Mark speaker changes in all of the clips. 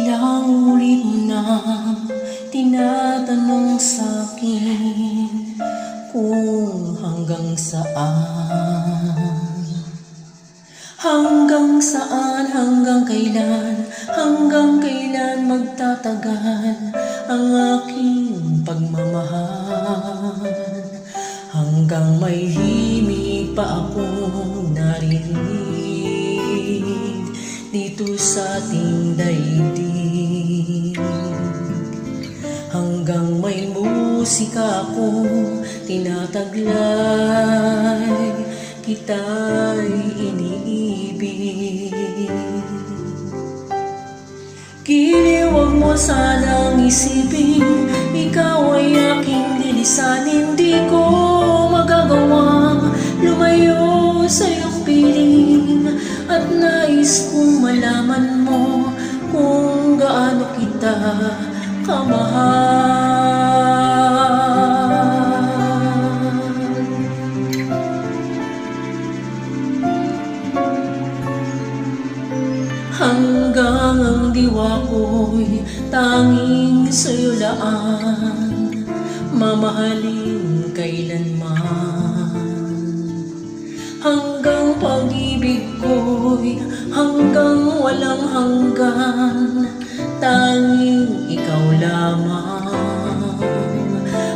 Speaker 1: Ilang ulit mo na tinatanong sa'kin kung hanggang saan, hanggang kailan magtatagal ang aking pagmamahal. Hanggang may himig pa akong naririnig dito sa ating daigdig. Hanggang may musika akong tinataglay, kita'y iniibig. Giliw, wag mo sanang isipin, ikaw ay aking lilisanin. Di ko magagawang lumayo sa iyong piling, at nais kong malaman mo kung gaano kita kamahal. Hanggang ang diwa ko'y tanging sa'yo laan, mamahalin kailanman. Hanggang pag-ibig ko'y hanggang walang hanggan, tanging ikaw lamang.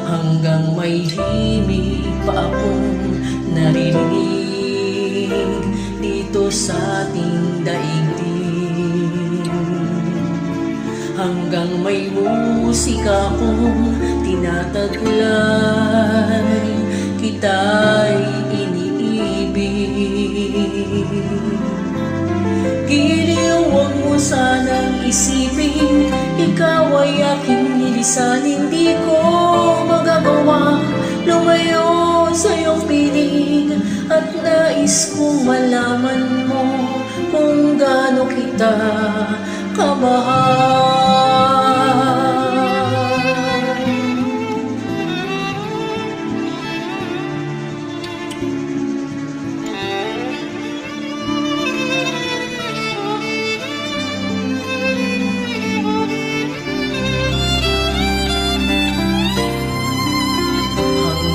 Speaker 1: Hanggang may himig pa akong naririnig dito sa ating daigdig. Hanggang may musika akong tinataglay, kita'y iniibig. Giliw, wag mo sanang isipin, ikaw ay aking nilisanin. Di ko magagawa lumayo sa iyong piling, at nais kong malaman mo kung gaano kita kamahal.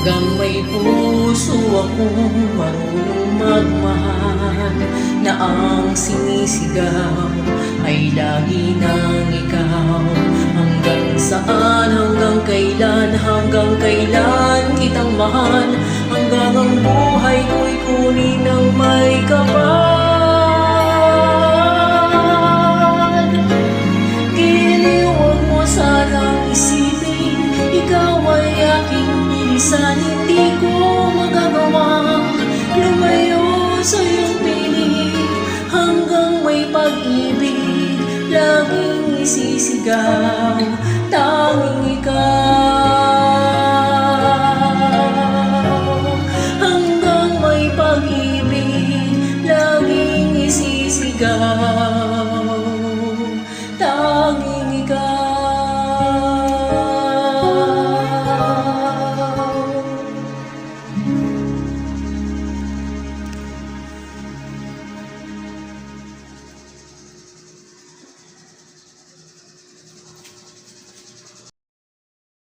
Speaker 1: Hanggang may puso akong marunong magmahal, na ang sinisigaw ay lagi ng ikaw. Hanggang saan, hanggang kailan kitang mahal, hanggang ang buhay ko'y kunin ng may kapal. Giliw, wag mo sanang isipin, ikaw ay aking nilisanin. Di ko magagawang lumayo sa iyong piling, hanggang may pag-ibig laging isisigaw, tanging